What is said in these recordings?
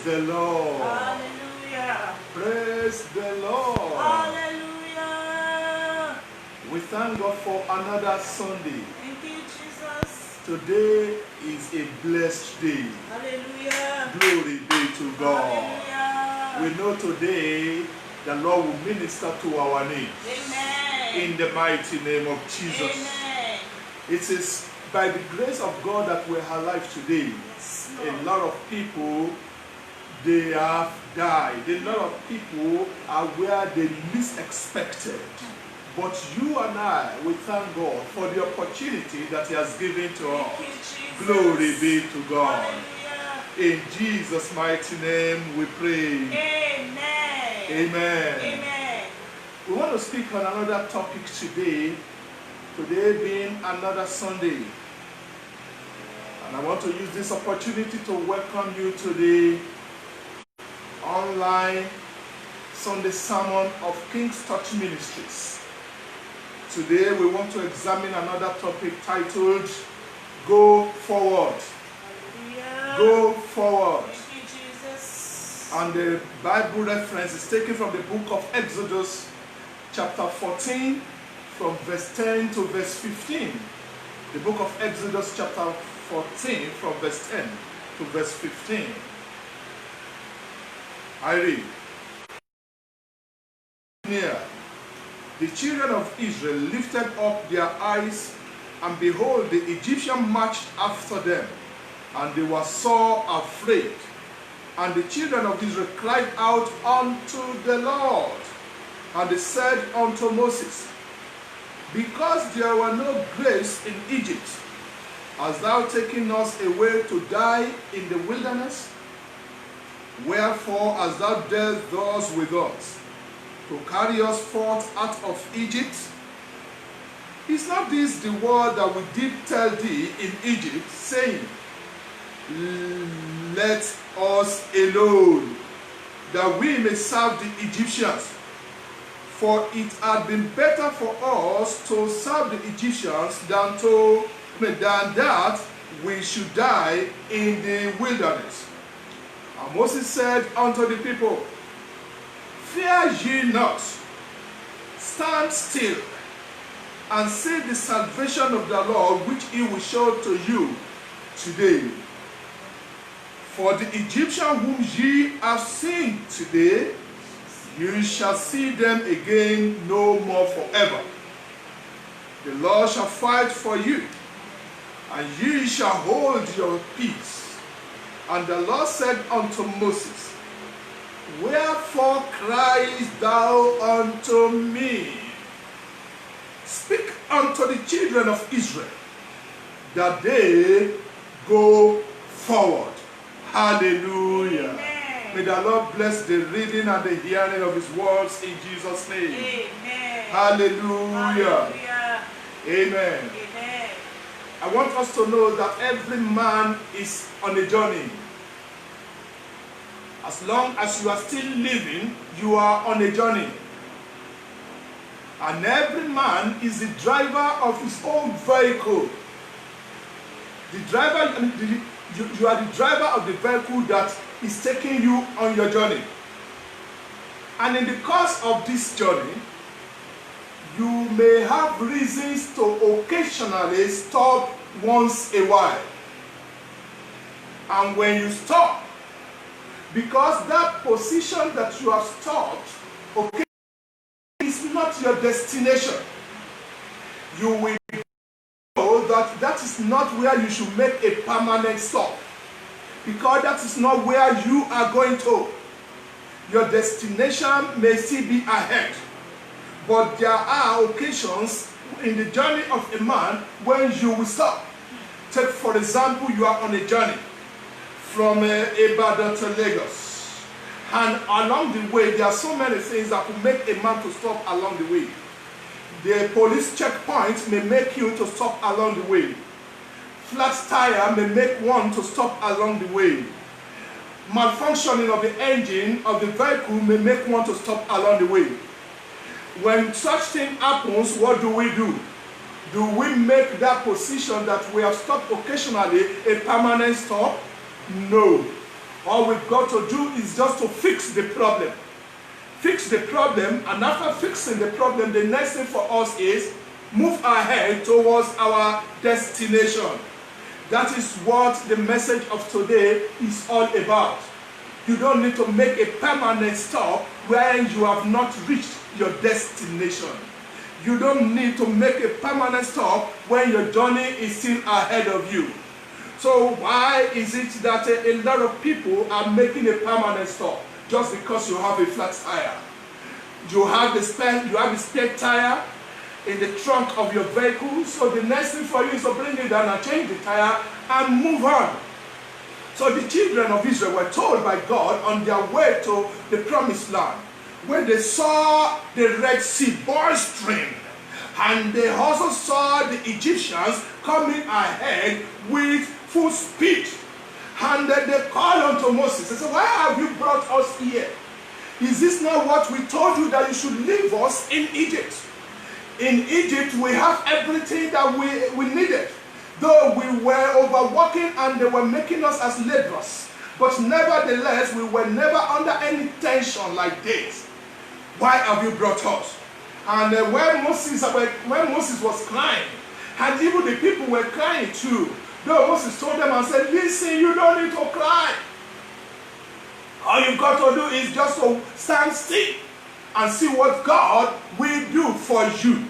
the Lord. Hallelujah. Praise the Lord. Hallelujah. We thank God for another Sunday. Thank you, Jesus. Today is a blessed day. Hallelujah. Glory be to God. Hallelujah. We know today the Lord will minister to our needs. Amen. In the mighty name of Jesus. Amen. It is by the grace of God that we're alive today. Yes, A Lord. lot of people, they have died. A lot of people are where they least expected. But you and I, we thank God for the opportunity that He has given to us. Thank you, Jesus. Glory be to God. Hallelujah. In Jesus' mighty name we pray. Amen. Amen. Amen. We want to speak on another topic today. Today being another Sunday. And I want to use this opportunity to welcome you to the online Sunday sermon of King's Touch Ministries. Today we want to examine another topic titled Go Forward. Hallelujah. Go Forward. Thank you, Jesus. And the Bible reference is taken from the book of Exodus chapter 14 from verse 10 to verse 15. The book of Exodus chapter 14 from verse 10 to verse 15. I read. Near, the children of Israel lifted up their eyes, and behold, the Egyptian marched after them, and they were sore afraid. And the children of Israel cried out unto the Lord, and they said unto Moses, because there were no graves in Egypt, hast thou taken us away to die in the wilderness? Wherefore hast thou dealt thus with us, to carry us forth out of Egypt? Is not this the word that we did tell thee in Egypt, saying, let us alone, that we may serve the Egyptians? For it had been better for us to serve the Egyptians than that we should die in the wilderness. And Moses said unto the people, fear ye not, stand still, and see the salvation of the Lord which He will show to you today. For the Egyptian whom ye have seen today, you shall see them again no more forever. The Lord shall fight for you, and ye shall hold your peace. And the Lord said unto Moses, wherefore criest thou unto me? Speak unto the children of Israel, that they go forward. Hallelujah. Amen. May the Lord bless the reading and the hearing of His words in Jesus' name. Amen. Hallelujah. Hallelujah. Amen. Amen. I want us to know that every man is on a journey. As long as you are still living, you are on a journey. And every man is the driver of his own vehicle. The driver, you are the driver of the vehicle that is taking you on your journey. And in the course of this journey, you may have reasons to occasionally stop once a while. And when you stop, because that position that you have stopped, okay, is not your destination, you will know that that is not where you should make a permanent stop, because that is not where you are going to. Your destination may still be ahead, but there are occasions in the journey of a man when you will stop. Take for example, you are on a journey from Ibadan to Lagos, and along the way there are so many things that could make a man to stop along the way. The police checkpoint may make you to stop along the way. Flat tire may make one to stop along the way. Malfunctioning of the engine of the vehicle may make one to stop along the way. When such thing happens, what do? Do we make that position that we have stopped occasionally a permanent stop? No. All we've got to do is just to fix the problem. Fix the problem, and after fixing the problem, the next thing for us is move ahead towards our destination. That is what the message of today is all about. You don't need to make a permanent stop where you have not reached your destination. You don't need to make a permanent stop when your journey is still ahead of you. So why is it that a lot of people are making a permanent stop? Just because you have a flat tire. You have a spare tire in the trunk of your vehicle, so the next thing for you is to bring it down and change the tire and move on. So the children of Israel were told by God on their way to the promised land, when they saw the Red Sea boisterous, and they also saw the Egyptians coming ahead with full speed. And then they called unto Moses. They said, why have you brought us here? Is this not what we told you, that you should leave us in Egypt? In Egypt, we have everything that we needed. Though we were overworking and they were making us as laborers. But nevertheless, we were never under any tension like this. Why have you brought us? And when Moses was crying, and even the people were crying too, though Moses told them and said, listen, you don't need to cry. All you've got to do is just to stand still and see what God will do for you.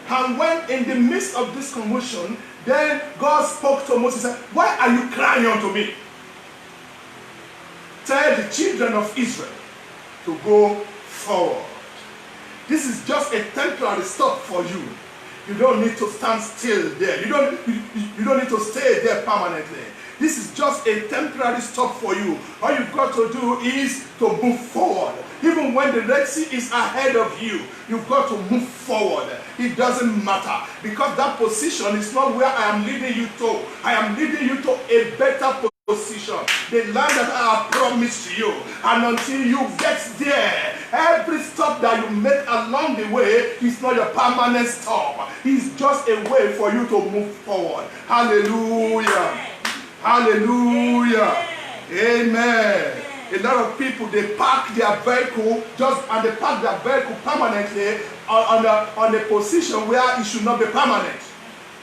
And when in the midst of this commotion, then God spoke to Moses and said, why are you crying unto me? Tell the children of Israel to go forward. This is just a temporary stop for you. You don't need to stand still there. You don't need to stay there permanently. This is just a temporary stop for you. All you've got to do is to move forward. Even when the Red Sea is ahead of you, you've got to move forward. It doesn't matter, because that position is not where I am leading you to. I am leading you to a better position, the land that I have promised to you. And until you get there, every stop that you make along the way is not your permanent stop. It's just a way for you to move forward. Hallelujah. Hallelujah. Amen. A lot of people, they park their vehicle permanently on a position where it should not be permanent.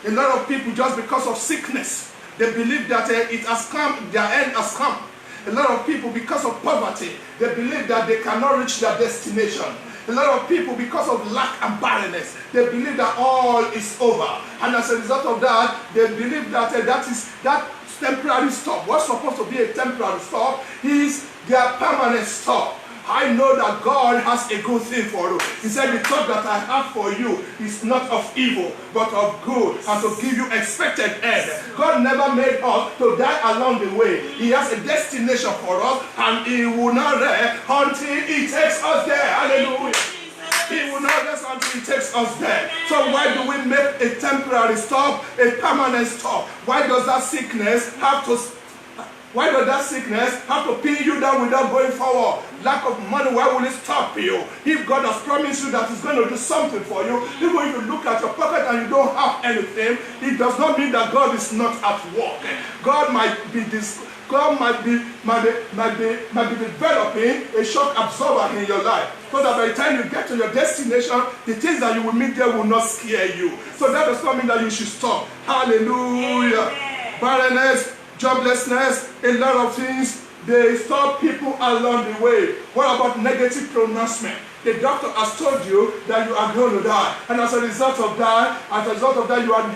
A lot of people, just because of sickness, they believe that it has come, their end has come. A lot of people, because of poverty, they believe that they cannot reach their destination. A lot of people, because of lack and barrenness, they believe that all is over. And as a result of that, they believe that that temporary stop, what's supposed to be a temporary stop, is their permanent stop. I know that God has a good thing for you. He said, the thought that I have for you is not of evil, but of good, and to give you expected end. God never made us to die along the way. He has a destination for us, and He will not rest until He takes us there. Hallelujah. He will not rest until He takes us there. So why do we make a temporary stop, a permanent stop? Why does that sickness have to pin you down without going forward? Lack of money, why will it stop you? If God has promised you that He's going to do something for you, even if you look at your pocket and you don't have anything, it does not mean that God is not at work. God might be developing a shock absorber in your life, so that by the time you get to your destination, the things that you will meet there will not scare you. So that does not mean that you should stop. Hallelujah. Amen. Barrenness, joblessness, a lot of things, they stop people along the way. What about negative pronouncement? The doctor has told you that you are going to die, and as a result of that,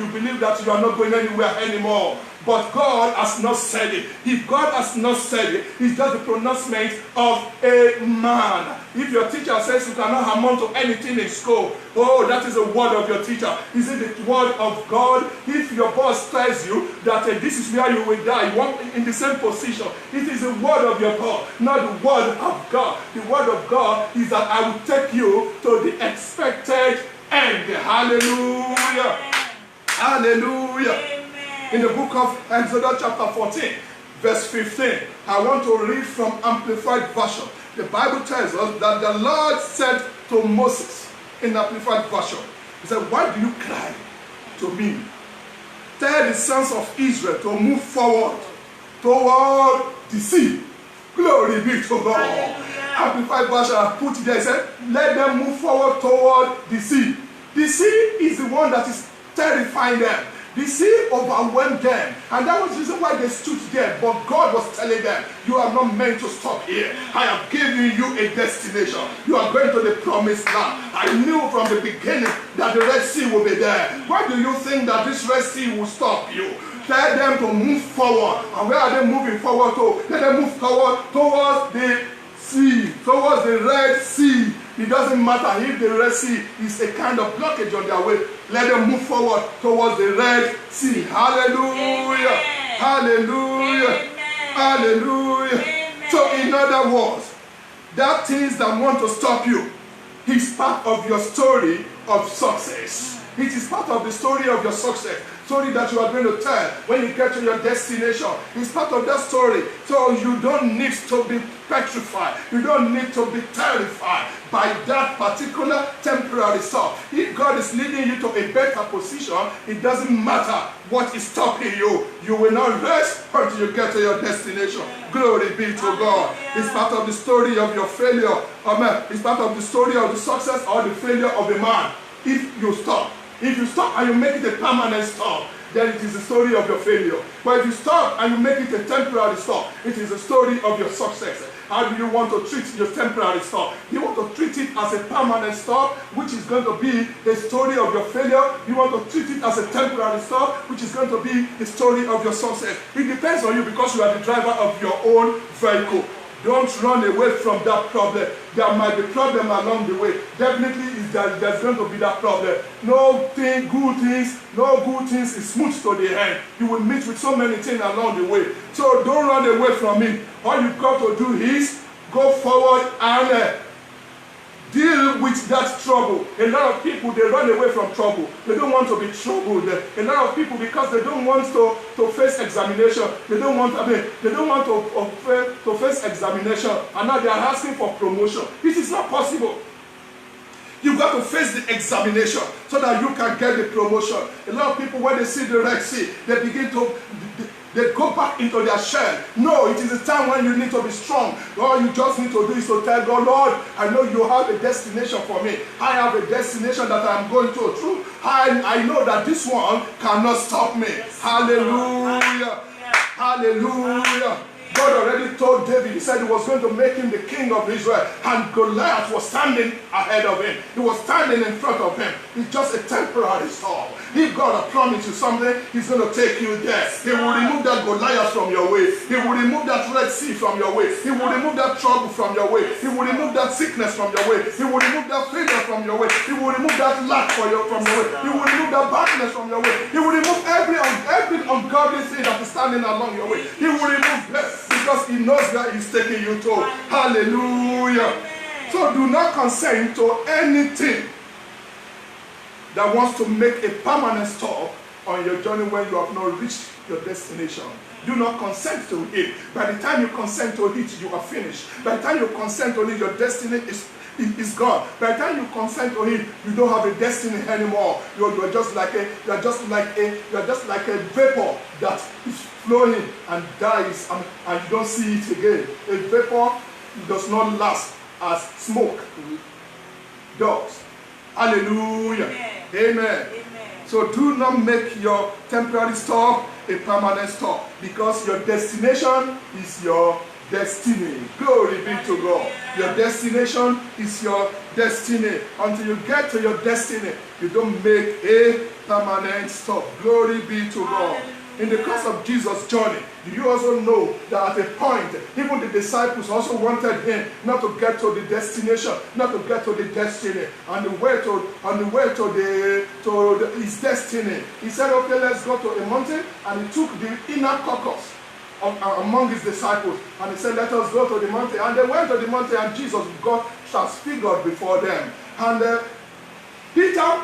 you believe that you are not going anywhere anymore. But God has not said it. If God has not said it, it's just the pronouncement of a man. If your teacher says you cannot amount to anything in school, oh, that is the word of your teacher. Is it the word of God? If your boss tells you that this is where you will die, you want in the same position, it is the word of your God, not the word of God. The word of God is that I will take you to the expected end. Hallelujah. Hallelujah. In the book of Exodus chapter 14, verse 15, I want to read from Amplified Version. The Bible tells us that the Lord said to Moses in Amplified Version, He said, why do you cry to me? Tell the sons of Israel to move forward toward the sea. Glory be to God. Hallelujah. Amplified version I put there, it said, let them move forward toward the sea. The sea is the one that is terrifying them. The sea overwhelmed them, and that was the reason why they stood there. But God was telling them, you are not meant to stop here. I have given you a destination. You are going to the promised land. I knew from the beginning that the Red Sea will be there. Why do you think that this Red Sea will stop you? Tell them to move forward. And where are they moving forward to? Let them move forward towards the sea, towards the Red Sea. It doesn't matter if the Red Sea is a kind of blockage on their way. Let them move forward towards the Red Sea. Hallelujah. Amen. Hallelujah. Amen. Hallelujah. Amen. So in other words, that things that want to stop you is part of your story of success. It is part of the story of your success. Story that you are going to tell when you get to your destination. It's part of that story. So you don't need to be petrified. You don't need to be terrified by that particular temporary stuff. If God is leading you to a better position, it doesn't matter what is stopping you. You will not rest until you get to your destination. Glory be to God. It's part of the story of your failure. Amen. It's part of the story of the success or the failure of a man. If you stop. If you stop and you make it a permanent stop, then it is the story of your failure. But if you stop and you make it a temporary stop, it is the story of your success. How do you want to treat your temporary stop? You want to treat it as a permanent stop, which is going to be the story of your failure. You want to treat it as a temporary stop, which is going to be the story of your success. It depends on you because you are the driver of your own vehicle. Don't run away from that problem. There might be problem along the way. Definitely there's going to be that problem. No good things is smooth to the end. You will meet with so many things along the way. So don't run away from it. All you've got to do is go forward and deal with that trouble. A lot of people, they run away from trouble. They don't want to be troubled. A lot of people, because they don't want to face examination, they don't want to face examination, and now they are asking for promotion. It is not possible. You've got to face the examination so that you can get the promotion. A lot of people, when they see the Red Sea, they go back into their shell. No, it is a time when you need to be strong. All you just need to do is to tell God, Lord, I know you have a destination for me. I have a destination that I'm going to through. I know that this one cannot stop me. Yes. Hallelujah. Hallelujah. God already told David, he said he was going to make him the king of Israel, and Goliath was standing ahead of him. He was standing in front of him. It's just a temporary storm. If God has promised you something, he's going to take you there. He will remove that Goliath from your way. He will remove that Red Sea from your way. He will remove that trouble from your way. He will remove that sickness from your way. He will remove that failure from your way. He will remove that lack from your way. He will remove that badness from your way. He will remove every ungodly thing that is standing along your way. He will remove them because he knows where he's taking you to. Hallelujah. So do not consent to anything that wants to make a permanent stop on your journey when you have not reached your destination. Do not consent to it. By the time you consent to it, you are finished. By the time you consent to it, your destiny is gone. By the time you consent to it, you don't have a destiny anymore. You're just like a vapor that is flowing and dies, and you don't see it again. A vapor does not last as smoke does. Hallelujah. Amen. Amen. So do not make your temporary stop a permanent stop, because your destination is your destiny. Glory be to God. Your destination is your destiny. Until you get to your destiny, you don't make a permanent stop. Glory be to God. In the course of Jesus' journey, do you also know that at a point, even the disciples also wanted him not to get to the destination, not to get to the destiny, on the way to his destiny. He said, okay, let's go to a mountain, and he took the inner caucus among his disciples, and he said, let us go to the mountain. And they went to the mountain, and Jesus got transfigured before them. And Peter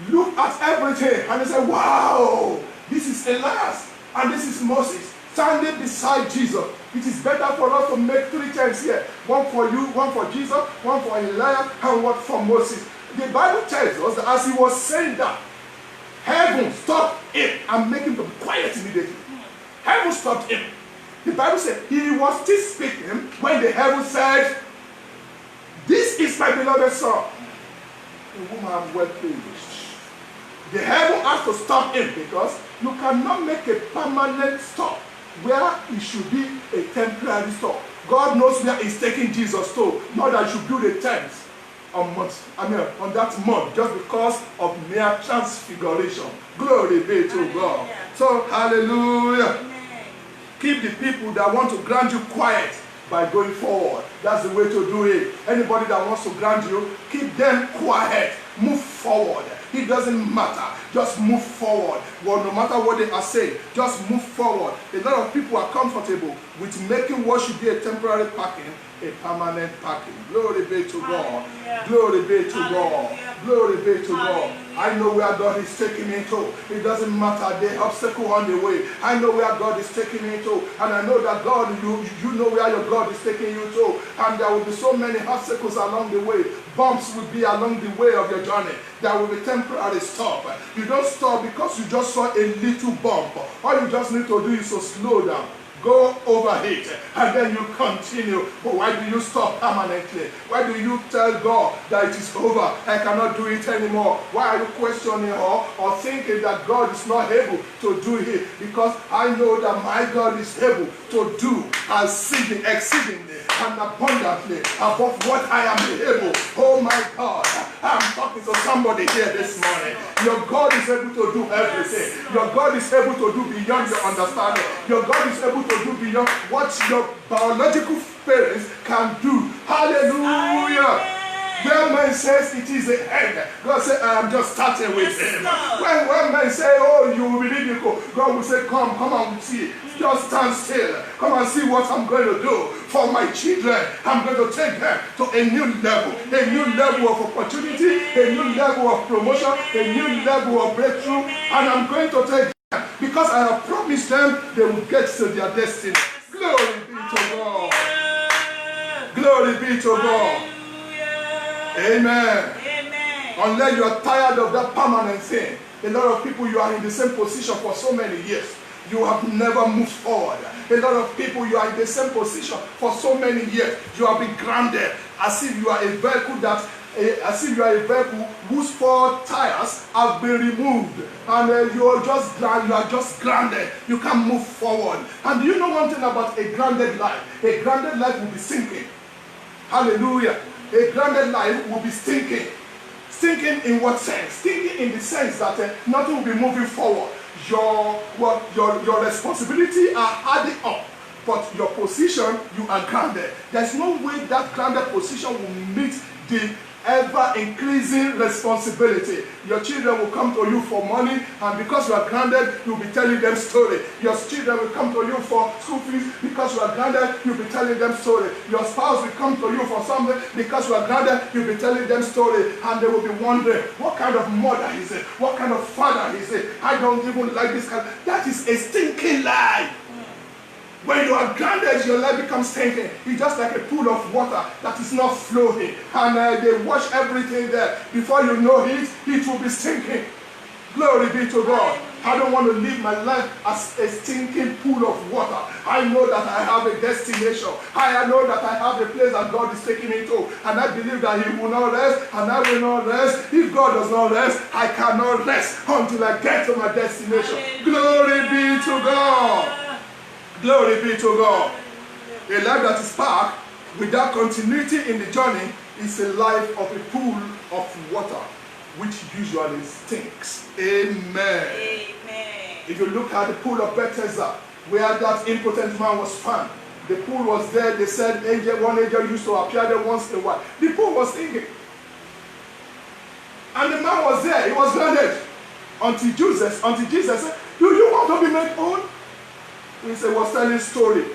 looked at everything, and he said, wow, this is Elias and this is Moses standing beside Jesus. It is better for us to make 3 tents here. One for you, one for Jesus, one for Elias, and one for Moses. The Bible tells us that as he was saying that, heaven stopped him and made him to be quiet immediately. Heaven stopped him. The Bible said he was still speaking when the heaven said, "This is my beloved son, in whom I am well pleased." The heaven has to stop him because you cannot make a permanent stop where it should be a temporary stop. God knows where he's taking Jesus to, not that you should build a tent on that month just because of mere transfiguration. Glory be to God. So, hallelujah. Keep the people that want to grant you quiet by going forward. That's the way to do it. Anybody that wants to grant you, keep them quiet. Move forward. It doesn't matter. Just move forward. Well, no matter what they are saying, just move forward. A lot of people are comfortable with making what should be a temporary parking a permanent parking. Glory be to God. Glory be to God. Glory be to God. I know where God is taking me to. It doesn't matter the obstacle on the way. I know where God is taking me to. And I know that God, you know where your God is taking you to. And there will be so many obstacles along the way. Bumps will be along the way of your journey. There will be temporary stop. You don't stop because you just saw a little bump. All you just need to do is to slow down. Go over it and then you continue. But why do you stop permanently? Why do you tell God that it is over? I cannot do it anymore. Why are you questioning or thinking that God is not able to do it? Because I know that my God is able to do exceedingly and abundantly above what I am able. Oh my God, I'm talking to somebody here this morning. Your God is able to do everything. Your God is able to do beyond your understanding. Your God is able to do beyond what your biological parents can do. Hallelujah. When man says it is the end, God said, I am just starting with him. When man say, oh, you will believe me, God will say, come and see. Just stand still. Come and see what I'm going to do for my children. I'm going to take them to a new level of opportunity, a new level of promotion, a new level of breakthrough. And I'm going to take them because I have promised them they will get to their destiny. Glory be to God. Glory be to God. Amen. Unless you are tired of that permanent thing. A lot of people, you are in the same position for so many years. You have never moved forward. A lot of people, you are in the same position for so many years. You have been grounded as if you are a vehicle whose 4 tires have been removed, and you are just grounded. You can't move forward. And do you know one thing about a grounded life? A grounded life will be sinking. Hallelujah. A grounded life will be stinking. Stinking in what sense? Stinking in the sense that nothing will be moving forward. Your responsibility are adding up, but your position, you are grounded. There's no way that grounded position will meet the ever-increasing responsibility. Your children will come to you for money, and because you are grounded, you'll be telling them story. Your children will come to you for school fees. Because you are grounded, you'll be telling them story. Your spouse will come to you for something. Because you are grounded, you'll be telling them story. And they will be wondering, what kind of mother is it? What kind of father is it? I don't even like this kind. That is a stinking lie. When you are grounded, your life becomes stinking. It's just like a pool of water that is not flowing. And they wash everything there. Before you know it, it will be stinking. Glory be to God. I don't want to live my life as a stinking pool of water. I know that I have a destination. I know that I have a place that God is taking me to. And I believe that He will not rest, and I will not rest. If God does not rest, I cannot rest until I get to my destination. Glory be to God. Glory be to God. A life that is parked without continuity in the journey is a life of a pool of water, which usually stinks. Amen. Amen. If you look at the pool of Bethesda, where that impotent man was found, the pool was there. They said one angel used to appear there once in a while. The pool was stinking. And the man was there. He was grounded. Until Jesus said, do you want to be made whole? He said, was telling story.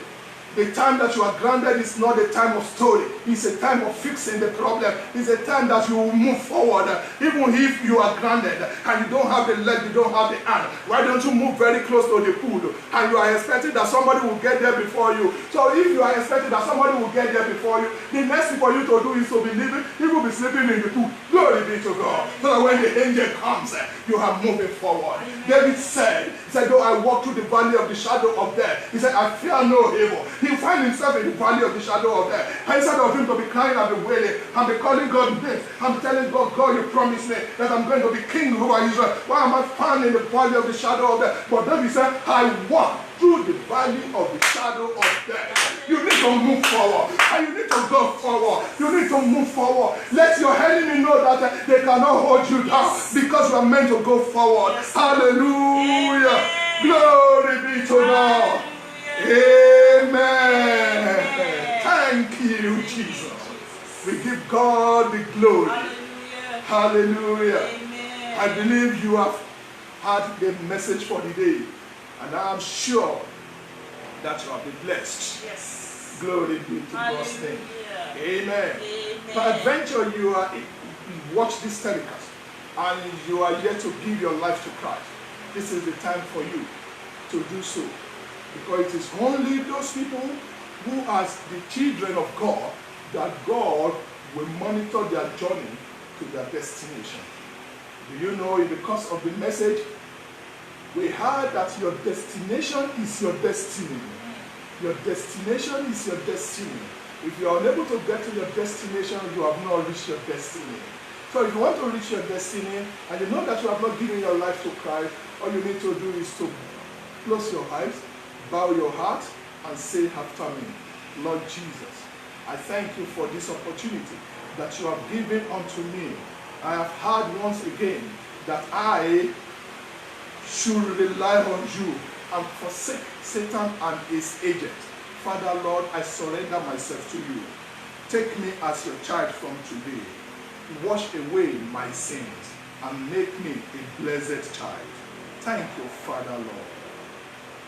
The time that you are grounded is not a time of story. It's a time of fixing the problem. It's a time that you will move forward. Even if you are grounded and you don't have the leg, you don't have the hand, why don't you move very close to the pool? And you are expecting that somebody will get there before you. So if you are expecting that somebody will get there before you, the next thing for you to do is to be living. You will be sleeping in the pool. Glory be to God. So that when the angel comes, you are moving forward. David said, though I walk through the valley of the shadow of death, he said, I fear no evil. He find himself in the valley of the shadow of death. And instead of him to be crying and be wailing and be calling God names, I'm telling God, God, you promised me that I'm going to be king over Israel. Why am I found in the valley of the shadow of death? But David said, I walk through the valley of the shadow of death. You need to move forward. And you need to go forward. You need to move forward. Let your enemy know that they cannot hold you down because you are meant to go forward. Hallelujah. Amen. Glory be to God. Amen. Thank you, Jesus. We give God the glory. Hallelujah. Amen. I believe you have had the message for the day. And I am sure that you have been blessed. Yes. Glory be to God's name. Amen. Amen. Peradventure you watch this telecast and you are yet to give your life to Christ. This is the time for you to do so. Because it is only those people who are the children of God that God will monitor their journey to their destination. Do you know in the course of the message, we heard that your destination is your destiny. Your destination is your destiny. If you are unable to get to your destination, you have not reached your destiny. So if you want to reach your destiny and you know that you have not given your life to Christ, all you need to do is to close your eyes, bow your heart, and say after me, Lord Jesus, I thank you for this opportunity that you have given unto me. I have heard once again that I should rely on you and forsake Satan and his agents. Father, Lord, I surrender myself to you. Take me as your child from today. Wash away my sins and make me a blessed child. Thank you, Father, Lord.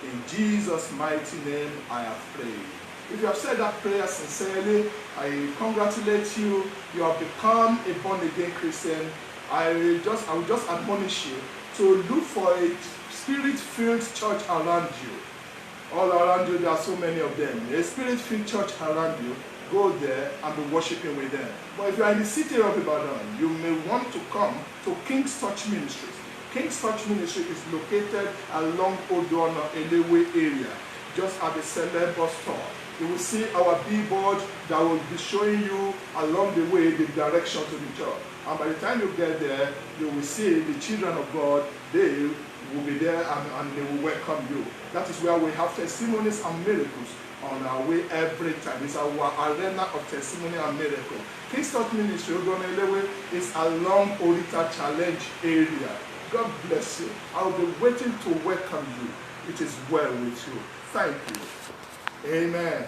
In Jesus' mighty name, I have prayed. If you have said that prayer sincerely, I congratulate you. You have become a born-again Christian. I will just admonish you to look for a spirit-filled church around you. All around you, there are so many of them. A spirit-filled church around you, go there and be worshiping with them. But if you are in the city of Ibadan, you may want to come to King's Touch Ministries. King's Touch Ministry is located along Odoana Elewe area, just at the Sele bus stop. You will see our billboard that will be showing you along the way the direction to the church. And by the time you get there, you will see the children of God. They will be there and they will welcome you. That is where we have testimonies and miracles on our way every time. It's our arena of testimony and miracle. King's Touch Ministry, Odoana Elewe, is along Orita Challenge area. God bless you. I will be waiting to welcome you. It is well with you. Thank you. Amen.